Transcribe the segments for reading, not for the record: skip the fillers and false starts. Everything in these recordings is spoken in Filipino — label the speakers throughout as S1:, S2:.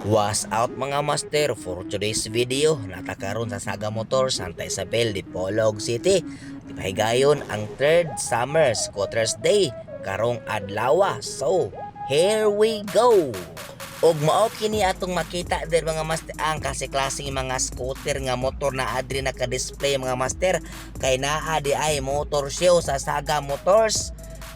S1: Was out mga master for today's video. Natakaron sa Saga Motor Santa Isabel de Polog City. Ipahigayon ang 3rd Summer Scooters Day karong adlaw. So, here we go. Og mao kini atong makita der mga master ang kasi-klaseng mga scooter nga motor na adri naka-display mga master kay naa di ay motor show sa Saga Motors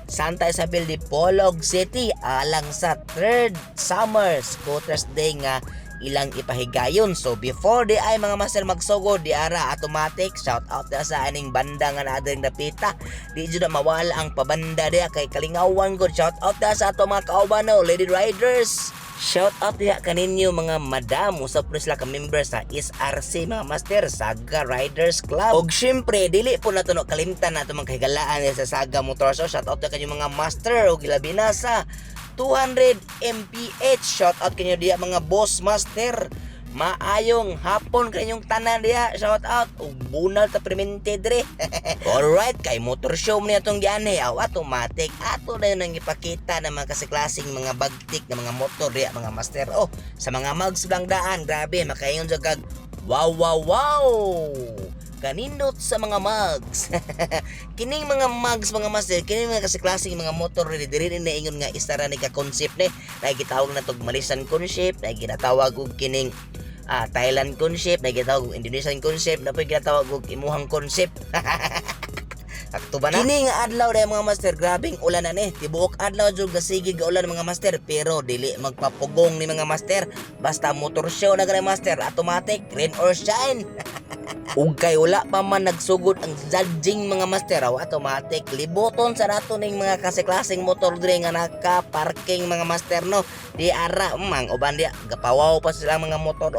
S1: Santa Isabel de Polog City alang sa 3rd Summer Scooters Day nga ilang ipahigayon. So before di ay mga master magsugod di ara automatic shout out na sa aning banda nga naadring dapita. Di jud na mawala ang pabanda diya kay kalingawan gud. Shout out na sa ato mga kauban no, lady riders. Shout out diya kaninyo mga madam usab po sila ka member sa SRC mga master Saga Riders Club. Og syempre dili po nato no kalimtan nato mga kahigalaan sa Saga Motors. So shout out na kanyo mga master og ilabi na sa 200 mph. Shout out kanyo diya mga boss master. Maayong hapon kanyong tanan diya. Shout out og bunal ta premente dre. Alright, kay motor show mo atong gianhe aw automatic ato na nang ipakita ng mga kasi-klaseng mga bagtik na mga motor diya mga master. Oh, sa mga mags lang daan, grabe makaingon sa kag wow wow wow. Kanindot sa mga mugs. Kining mga mugs mga master, kining mga kasi-klaseng mga motor diri na ingon nga istara ni ka concept ni. Nay gitawag na tog Malaysian concept, nay ginatawag og kining Thailand concept, nay ginatawag og Indonesian concept, na ginatawag og imuhang concept. Sakto ba na? Kini nga adlaw day mga master, grabing ulan na ni. Tibuok adlaw jud gasigig ga ulan mga master, pero dili magpapugong ni mga master. Basta motor show na gani master, automatic rain or shine. Ug kay wala pa man nagsugod ang judging mga master aw automatic liboton sa nato ning mga kasi-klaseng motor dire nga naka-parking mga master no. Di ara mang uban dia gapawaw pa sila mga motor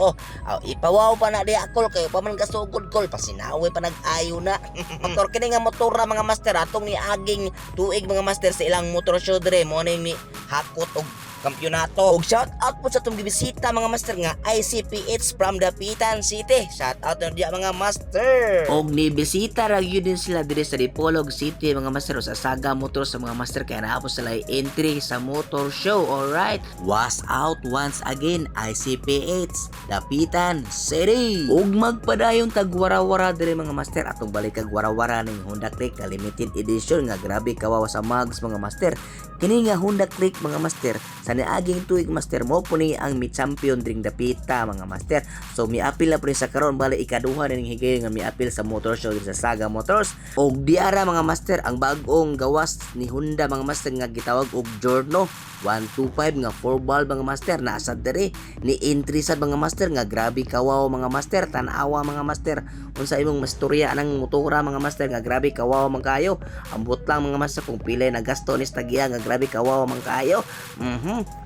S1: ipawaw pa na dia kol kay pa man gasugod kol pasinawi pa nag-ayo na. Motor kini nga motor ra mga master atong ni aging tuig mga master sa ilang motor show dire mo ni hakot og kampyonato. Og shout out po sa itong bibisita mga master nga ICPH from Dapitan City. Shout out na diya mga master. Og ni bisita ra gyud din sila diri sa Dipolog City mga master sa Saga Motor sa mga master kaya naapos sila entry sa motor show. Alright, was out once again ICPH Dapitan City. Og magpadayon tag wara-wara diri mga master atong balik kag wara-wara ning Honda Click na limited edition nga grabe kawawa sa mugs mga master. Kini nga Honda Click mga master sa niaging tuig master mo po ni ang mi-champion dring dapita mga master. So mi-apil na po sa karon bali ikaduha na ning higay nga mi-apil sa motor show sa Saga Motors. Og diara mga master ang bagong gawas ni Honda mga master nga gitawag og Giorno 125 nga 4 valve mga master nasa diri ni entry sad mga master nga grabe kawaw mga master tan-awa mga master unsa imong mastorya nang motora mga master nga grabe kawaw man kayo. Ambot lang mga master kung pila na gasto ni stagya nga grabe kawaw man kayo.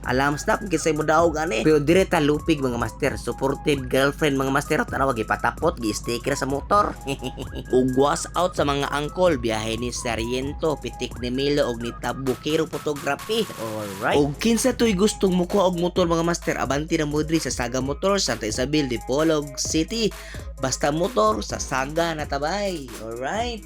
S1: Alam stop kisay mo daw gani. Pero direta lupig mga master. Supportive girlfriend mga master tanawag ipatapot gi-sticker sa motor. Ug was out sa mga angkol biyahe ni Sarmiento, Pitik ni Milo og ni Tabukero Photography. Alright. Og kinsa toy gustong mukuha og motor mga master, abanti na mo diri sa Saga Motor Santa Isabel de Polog City. Basta motor sa Saga na tabay. Alright.